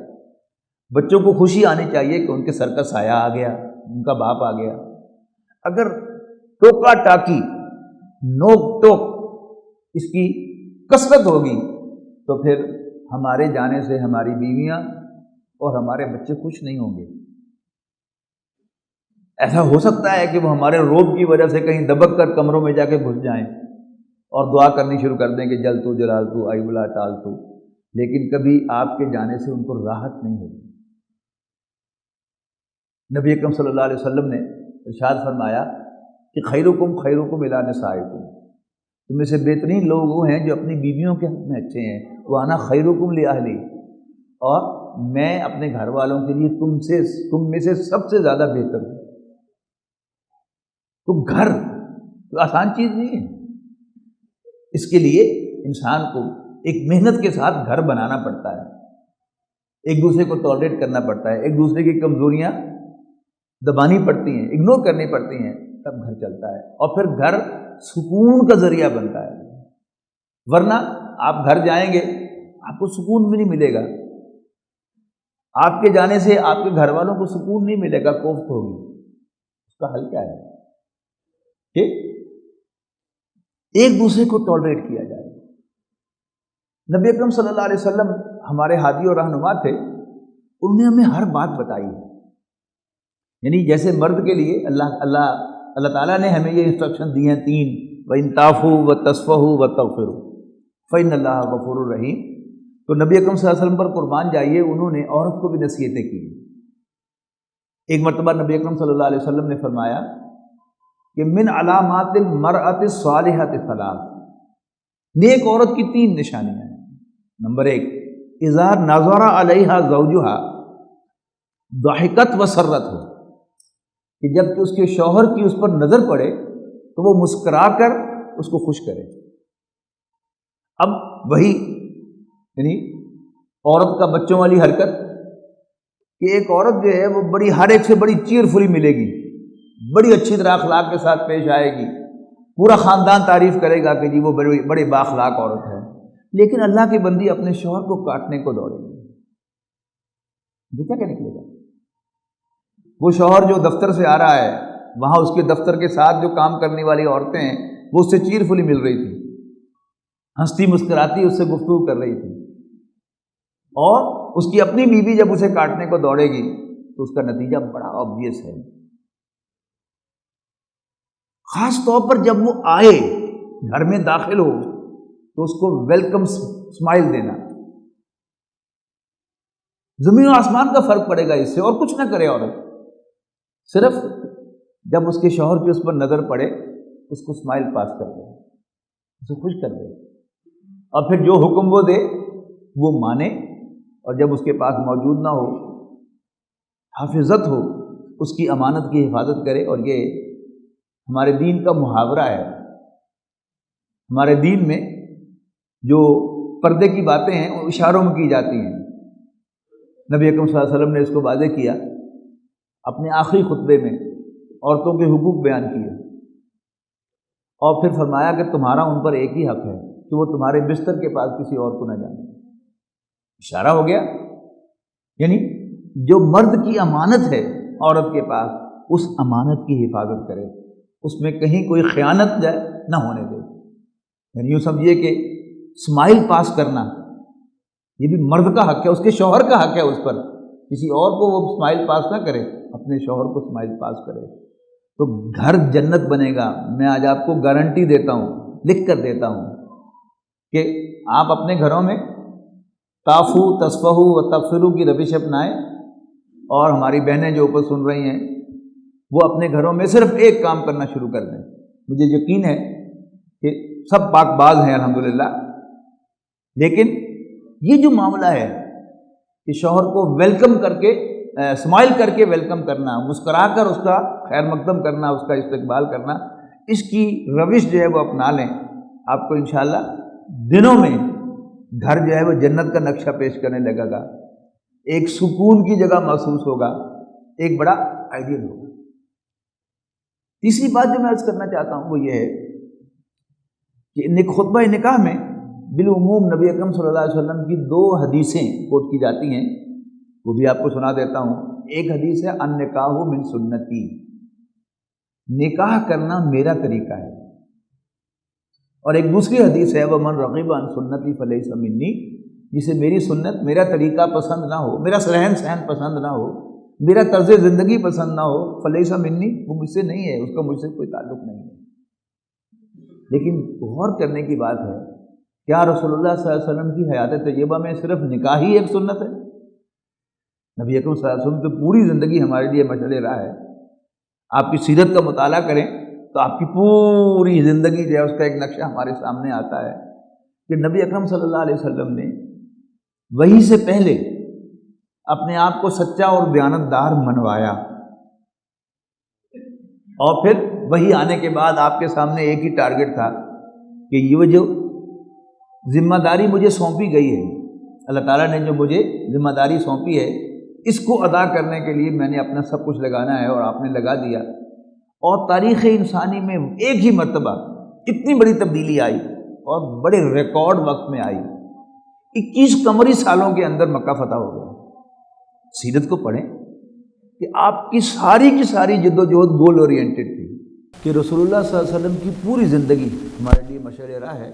Speaker 1: بچوں کو خوشی آنی چاہیے کہ ان کے سر کا سایہ آ گیا، ان کا باپ آ گیا. اگر ٹوکا ٹاکی، نوک ٹوک اس کی کثرت ہوگی تو پھر ہمارے جانے سے ہماری بیویاں اور ہمارے بچے خوش نہیں ہوں گے. ایسا ہو سکتا ہے کہ وہ ہمارے روب کی وجہ سے کہیں دبک کر کمروں میں جا کے گھس جائیں اور دعا کرنی شروع کر دیں کہ جل تو جلال تو آئی بلا ٹال تو، لیکن کبھی آپ کے جانے سے ان کو راحت نہیں ہوگی. نبی اکرم صلی اللہ علیہ وسلم نے ارشاد فرمایا کہ خیرکم خیرکم الی نسائکم، تم میں سے بہترین لوگ وہ ہیں جو اپنی بیویوں کے حق میں اچھے ہیں. وانا خیرکم لاہلی، اور میں اپنے گھر والوں کے لیے تم میں سے سب سے زیادہ بہتر ہوں. تو گھر تو آسان چیز نہیں ہے. اس کے لیے انسان کو ایک محنت کے ساتھ گھر بنانا پڑتا ہے، ایک دوسرے کو ٹالریٹ کرنا پڑتا ہے، ایک دوسرے کی کمزوریاں دبانی پڑتی ہیں، اگنور کرنی پڑتی ہیں، تب گھر چلتا ہے. اور پھر گھر سکون کا ذریعہ بنتا ہے. ورنہ آپ گھر جائیں گے آپ کو سکون بھی نہیں ملے گا. آپ کے جانے سے آپ کے گھر والوں کو سکون نہیں ملے گا، کوفت ہوگی. اس کا حل کیا ہے کہ ایک دوسرے کو ٹالریٹ کیا جائے. نبی اکرم صلی اللہ علیہ وسلم ہمارے ہادی اور رہنما تھے، انہوں نے ہمیں ہر بات بتائی ہے. یعنی جیسے مرد کے لیے اللہ تعالیٰ نے ہمیں یہ انسٹرکشن دی ہیں تین، وَإِن تَعْفُوا وَتَصْفَحُوا وَتَغْفِرُوا فَإِنَّ اللَّهَ غَفُورٌ رَحِيمٌ. تو نبی اکرم صلی اللہ علیہ وسلم پر قربان جائیے، انہوں نے عورت کو بھی نصیحتیں کی. ایک مرتبہ نبی اکرم صلی اللہ علیہ وسلم نے فرمایا کہ من علامات المرأۃ الصالحۃ ثلاث، نیک عورت کی تین نشانیاں ہیں. نمبر ایک، اذا نظر علیہا زوجہا ضحکت وسرت ہو، کہ جب کہ اس کے شوہر کی اس پر نظر پڑے تو وہ مسکرا کر اس کو خوش کرے. اب وہی یعنی عورت کا بچوں والی حرکت کہ ایک عورت جو ہے وہ بڑی ہر ایک سے بڑی چیئرفلی ملے گی، بڑی اچھی طرح اخلاق کے ساتھ پیش آئے گی، پورا خاندان تعریف کرے گا کہ جی وہ بڑے بااخلاق عورت ہے. لیکن اللہ کی بندی اپنے شوہر کو کاٹنے کو دوڑے گی، یہ کیا نکلے گا؟ وہ شوہر جو دفتر سے آ رہا ہے، وہاں اس کے دفتر کے ساتھ جو کام کرنے والی عورتیں ہیں وہ اس سے چیرفلی مل رہی تھی، ہنستی مسکراتی اس سے گفتگو کر رہی تھی، اور اس کی اپنی بیوی جب اسے کاٹنے کو دوڑے گی تو اس کا نتیجہ بڑا آبویس ہے۔ خاص طور پر جب وہ آئے، گھر میں داخل ہو تو اس کو ویلکم اسمائل دینا۔ زمین و آسمان کا فرق پڑے گا اس سے، اور کچھ نہ کرے عورت، صرف جب اس کے شوہر کی اس پر نظر پڑے اس کو اسمائل پاس کر دے، اسے خوش کر دے، اور پھر جو حکم وہ دے وہ مانے، اور جب اس کے پاس موجود نہ ہو، حافظت ہو، اس کی امانت کی حفاظت کرے۔ اور یہ ہمارے دین کا محاورہ ہے۔ ہمارے دین میں جو پردے کی باتیں ہیں وہ اشاروں میں کی جاتی ہیں۔ نبی اکرم صلی اللہ علیہ وسلم نے اس کو واضح کیا، اپنے آخری خطبے میں عورتوں کے حقوق بیان کیے، اور پھر فرمایا کہ تمہارا ان پر ایک ہی حق ہے کہ وہ تمہارے بستر کے پاس کسی اور کو نہ جانے۔ اشارہ ہو گیا، یعنی جو مرد کی امانت ہے عورت کے پاس، اس امانت کی حفاظت کرے، اس میں کہیں کوئی خیانت جائے نہ ہونے دے۔ یعنی یوں سمجھیے کہ اسمائل پاس کرنا یہ بھی مرد کا حق ہے، اس کے شوہر کا حق ہے اس پر، کسی اور کو وہ اسمائل پاس نہ کرے، اپنے شوہر کو اسمائل پاس کرے، تو گھر جنت بنے گا۔ میں آج آپ کو گارنٹی دیتا ہوں، لکھ کر دیتا ہوں کہ آپ اپنے گھروں میں تعفو، تصفحو و تغفروا کی روش اپنائیں، اور ہماری بہنیں جو اوپر سن رہی ہیں وہ اپنے گھروں میں صرف ایک کام کرنا شروع کر دیں۔ مجھے یقین ہے کہ سب پاک باز ہیں الحمدللہ، لیکن یہ جو معاملہ ہے کہ شوہر کو ویلکم کر کے، اسمائل کر کے ویلکم کرنا، مسکرا کر اس کا خیر مقدم کرنا، اس کا استقبال کرنا، اس کی روش جو ہے وہ اپنا لیں، آپ کو انشاءاللہ دنوں میں گھر جو ہے وہ جنت کا نقشہ پیش کرنے لگے گا، ایک سکون کی جگہ محسوس ہوگا، ایک بڑا آئیڈیل ہوگا۔ تیسری بات جو میں عرض کرنا چاہتا ہوں وہ یہ ہے کہ خطبہ نکاح میں بالعموم نبی اکرم صلی اللہ علیہ وسلم کی 2 حدیثیں کوٹ کی جاتی ہیں، وہ بھی آپ کو سنا دیتا ہوں۔ ایک حدیث ہے النکاح من سنتی، نکاح کرنا میرا طریقہ ہے، اور ایک دوسری حدیث ہے ومن رغب عن سنتی فلیس منی، جسے میری سنت، میرا طریقہ پسند نہ ہو، میرا رہن سہن پسند نہ ہو، میرا طرز زندگی پسند نہ ہو، فلیس منی، وہ مجھ سے نہیں ہے، اس کا مجھ سے کوئی تعلق نہیں ہے۔ لیکن غور کرنے کی بات ہے، کیا رسول اللہ صلی اللہ علیہ وسلم کی حیات طیبہ میں صرف نکاح ہی ایک سنت ہے؟ نبی اکرم صلی اللہ علیہ وسلم تو پوری زندگی ہمارے لیے مشعل راہ ہے۔ آپ کی سیرت کا مطالعہ کریں تو آپ کی پوری زندگی جو ہے اس کا ایک نقشہ ہمارے سامنے آتا ہے کہ نبی اکرم صلی اللہ علیہ وسلم نے وحی سے پہلے اپنے آپ کو سچا اور دیانتدار منوایا، اور پھر وحی آنے کے بعد آپ کے سامنے ایک ہی ٹارگٹ تھا کہ یہ جو ذمہ داری مجھے سونپی گئی ہے، اللہ تعالیٰ نے جو مجھے ذمہ داری سونپی ہے، اس کو ادا کرنے کے لیے میں نے اپنا سب کچھ لگانا ہے، اور آپ نے لگا دیا۔ اور تاریخ انسانی میں ایک ہی مرتبہ اتنی بڑی تبدیلی آئی، اور بڑے ریکارڈ وقت میں آئی، 21 قمری سالوں کے اندر مکہ فتح ہو گیا۔ سیرت کو پڑھیں کہ آپ کی ساری جد و جہد گول اورینٹڈ تھی، کہ رسول اللہ صلی اللہ علیہ وسلم کی پوری زندگی ہمارے لیے مشعل راہ ہے،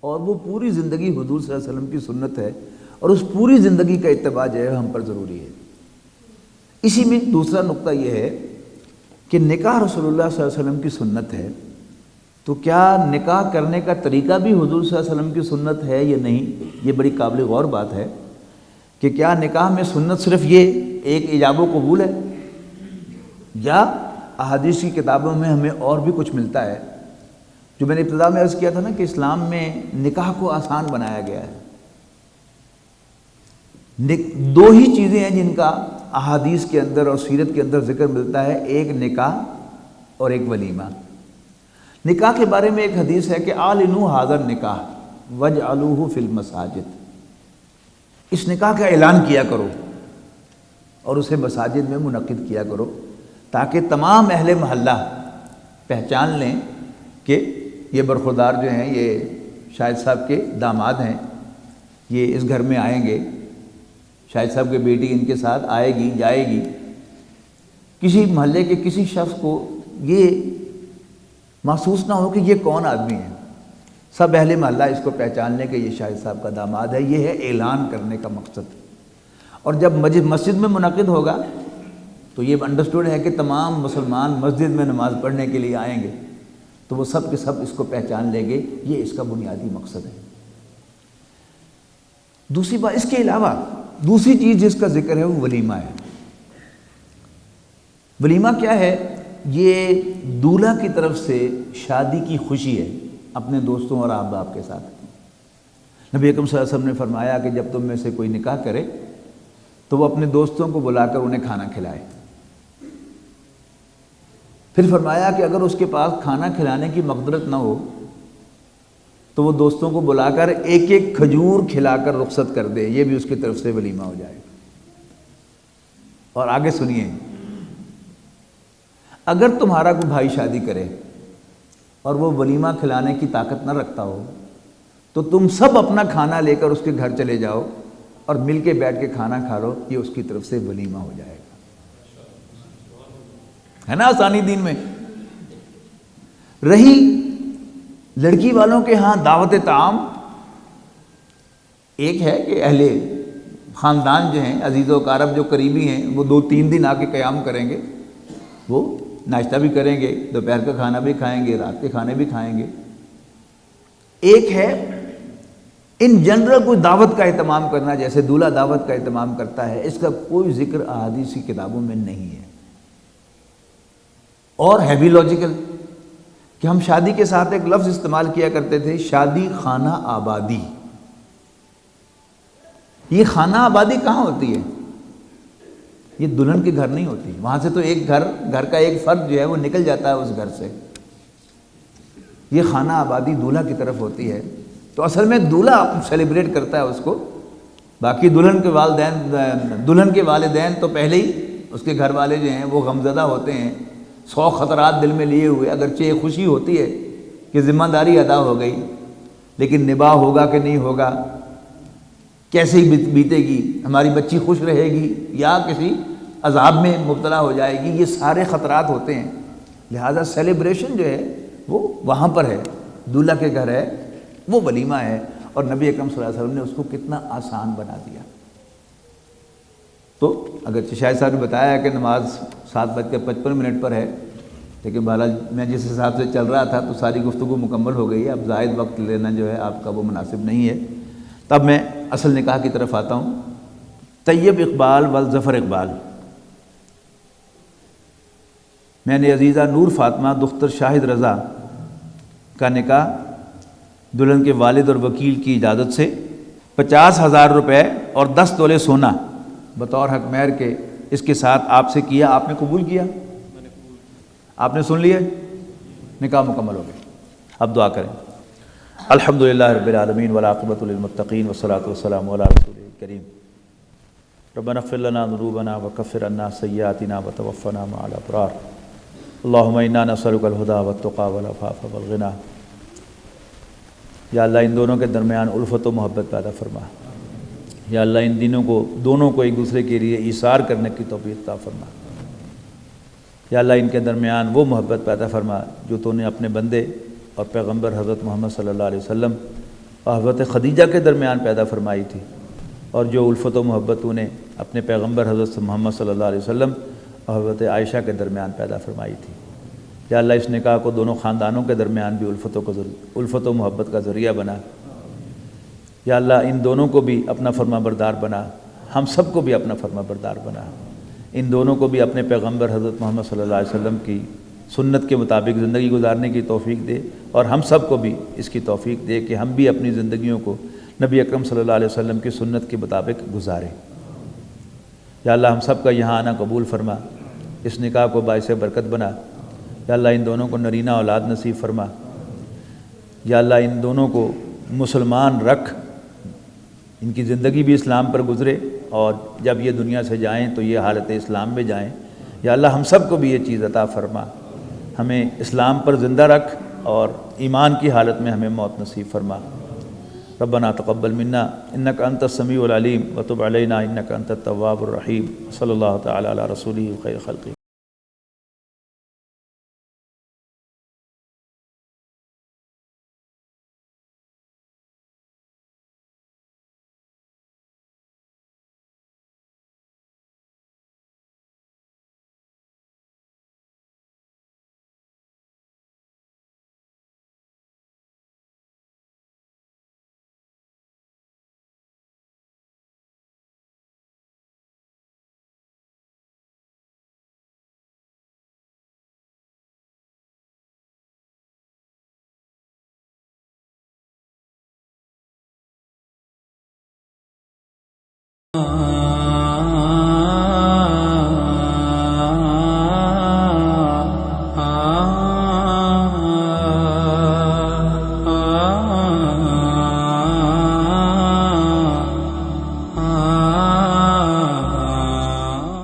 Speaker 1: اور وہ پوری زندگی حضور صلی اللہ علیہ وسلم کی سنت ہے، اور اس پوری زندگی کا اتباع جو ہے ہم پر ضروری ہے۔ اسی میں دوسرا نقطہ یہ ہے کہ نکاح رسول اللہ صلی اللہ علیہ وسلم کی سنت ہے، تو کیا نکاح کرنے کا طریقہ بھی حضور صلی اللہ علیہ وسلم کی سنت ہے یا نہیں؟ یہ بڑی قابل غور بات ہے کہ کیا نکاح میں سنت صرف یہ ایک ایجاب و قبول ہے، یا احادیث کی کتابوں میں ہمیں اور بھی کچھ ملتا ہے؟ جو میں نے ابتدا میں عرض کیا تھا نا کہ اسلام میں نکاح کو آسان بنایا گیا ہے۔ 2 ہی چیزیں ہیں جن کا احادیث کے اندر اور سیرت کے اندر ذکر ملتا ہے، ایک نکاح اور ایک ولیمہ۔ نکاح کے بارے میں ایک حدیث ہے کہ اعلنوا ھذا النکاح واجعلوہ فی المساجد، اس نکاح کا اعلان کیا کرو اور اسے مساجد میں منعقد کیا کرو، تاکہ تمام اہل محلہ پہچان لیں کہ یہ برخوردار جو ہیں یہ شاہد صاحب کے داماد ہیں، یہ اس گھر میں آئیں گے، شاہد صاحب کی بیٹی ان کے ساتھ آئے گی جائے گی۔ کسی محلے کے کسی شخص کو یہ محسوس نہ ہو کہ یہ کون آدمی ہے، سب اہل محلہ اس کو پہچان لیں کہ یہ شاہد صاحب کا داماد ہے۔ یہ ہے اعلان کرنے کا مقصد۔ اور جب مسجد میں منعقد ہوگا تو یہ انڈرسٹوڈ ہے کہ تمام مسلمان مسجد میں نماز پڑھنے کے لیے آئیں گے، تو وہ سب کے سب اس کو پہچان لیں گے۔ یہ اس کا بنیادی مقصد ہے۔ دوسری بات، اس کے علاوہ دوسری چیز جس کا ذکر ہے وہ ولیمہ ہے۔ ولیمہ کیا ہے؟ یہ دولہا کی طرف سے شادی کی خوشی ہے اپنے دوستوں اور احباب کے ساتھ۔ نبی اکرم صلی اللہ علیہ وسلم نے فرمایا کہ جب تم میں سے کوئی نکاح کرے تو وہ اپنے دوستوں کو بلا کر انہیں کھانا کھلائے۔ پھر فرمایا کہ اگر اس کے پاس کھانا کھلانے کی مقدرت نہ ہو تو وہ دوستوں کو بلا کر ایک ایک کھجور کھلا کر رخصت کر دے، یہ بھی اس کی طرف سے ولیمہ ہو جائے۔ اور آگے سنیے، اگر تمہارا کوئی بھائی شادی کرے اور وہ ولیمہ کھلانے کی طاقت نہ رکھتا ہو تو تم سب اپنا کھانا لے کر اس کے گھر چلے جاؤ اور مل کے بیٹھ کے کھانا کھا لو، یہ اس کی طرف سے ولیمہ ہو جائے گا۔ ہے نا آسانی دین میں؟ رہی لڑکی والوں کے ہاں دعوت طعام، ایک ہے کہ اہل خاندان جو ہیں، عزیز و اقارب جو قریبی ہیں، وہ 2-3 دن آ کے قیام کریں گے، وہ ناشتہ بھی کریں گے، دوپہر کا کھانا بھی کھائیں گے، رات کے کھانے بھی کھائیں گے۔ ایک ہے ان جنرل کوئی دعوت کا اہتمام کرنا، جیسے دولہا دعوت کا اہتمام کرتا ہے، اس کا کوئی ذکر احادیث کی کتابوں میں نہیں ہے۔ اور ہے بھی لاجیکل کہ ہم شادی کے ساتھ ایک لفظ استعمال کیا کرتے تھے، شادی خانہ آبادی۔ یہ خانہ آبادی کہاں ہوتی ہے؟ یہ دلہن کے گھر نہیں ہوتی، وہاں سے تو ایک گھر کا ایک فرد جو ہے وہ نکل جاتا ہے اس گھر سے۔ یہ خانہ آبادی دولہا کی طرف ہوتی ہے۔ تو اصل میں دولہا سیلیبریٹ کرتا ہے اس کو، باقی دلہن کے والدین تو پہلے ہی اس کے گھر والے جو ہیں وہ غمزدہ ہوتے ہیں، 100 خطرات دل میں لیے ہوئے۔ اگرچہ یہ خوشی ہوتی ہے کہ ذمہ داری ادا ہو گئی، لیکن نباہ ہوگا کہ نہیں ہوگا، کیسے بیتے گی، ہماری بچی خوش رہے گی یا کسی عذاب میں مبتلا ہو جائے گی، یہ سارے خطرات ہوتے ہیں۔ لہذا سیلیبریشن جو ہے وہ وہاں پر ہے، دولہا کے گھر ہے، وہ ولیمہ ہے۔ اور نبی اکرم صلی اللہ علیہ وسلم نے اس کو کتنا آسان بنا دیا۔ تو اگرچہ شاہد صاحب نے بتایا کہ نماز 7:55 پر ہے، لیکن بہرحال میں جس حساب سے چل رہا تھا تو ساری گفتگو مکمل ہو گئی ہے، اب زائد وقت لینا جو ہے آپ کا وہ مناسب نہیں ہے۔ تب میں اصل نکاح کی طرف آتا ہوں۔ طیب اقبال والظفر اقبال، میں نے عزیزہ نور فاطمہ دختر شاہد رضا کا نکاح دلہن کے والد اور وکیل کی اجازت سے 50,000 روپے اور 10 تولے سونا بطور حق مہر کے اس کے ساتھ آپ سے کیا۔ آپ نے قبول کیا؟ آپ نے سن لیا؟ نکاح مکمل ہو گیا۔ اب دعا کریں۔ الحمدللہ رب العالمین والعاقبۃ للمتقین والصلاۃ والسلام علی رسول الکریم۔ ربنا اغفر لنا ذنوبنا وکفر عنا سیئاتنا وتوفنا مع الابرار۔ اللہم انا نسألک الہدی والتقی والعفاف والغنی۔ یا اللہ ان دونوں کے درمیان الفت و محبت پیدا فرما۔ یا اللہ ان دونوں کو ایک دوسرے کے لیے ایثار کرنے کی توفیق عطا فرما۔ یا اللہ ان کے درمیان وہ محبت پیدا فرما جو تو نے اپنے بندے اور پیغمبر حضرت محمد صلی اللہ علیہ وسلم اور حضرت خدیجہ کے درمیان پیدا فرمائی تھی، اور جو الفت و محبت تو نے اپنے پیغمبر حضرت محمد صلی اللہ علیہ وسلم اور حضرت عائشہ کے درمیان پیدا فرمائی تھی۔ یا اللہ اس نکاح کو دونوں خاندانوں کے درمیان بھی الفت و محبت کا ذریعہ بنا۔ یا اللہ ان دونوں کو بھی اپنا فرما بردار بنا، ہم سب کو بھی اپنا فرما بردار بنا۔ ان دونوں کو بھی اپنے پیغمبر حضرت محمد صلی اللہ علیہ وسلم کی سنت کے مطابق زندگی گزارنے کی توفیق دے، اور ہم سب کو بھی اس کی توفیق دے کہ ہم بھی اپنی زندگیوں کو نبی اکرم صلی اللہ علیہ وسلم کی سنت کے مطابق گزاریں۔ یا اللہ ہم سب کا یہاں آنا قبول فرما، اس نکاح کو باعث برکت بنا۔ یا اللہ ان دونوں کو نرینہ اولاد نصیب فرما۔ یا اللہ ان دونوں کو مسلمان رکھ، ان کی زندگی بھی اسلام پر گزرے، اور جب یہ دنیا سے جائیں تو یہ حالت اسلام میں جائیں۔ یا اللہ ہم سب کو بھی یہ چیز عطا فرما، ہمیں اسلام پر زندہ رکھ اور ایمان کی حالت میں ہمیں موت نصیب فرما۔ ربنا تقبل منا انک انت السمیع العلیم وتب علینا انک انت التواب الرحیم۔ صلی اللہ تعالی علی رسولہ خیر خلقہ۔
Speaker 2: ہے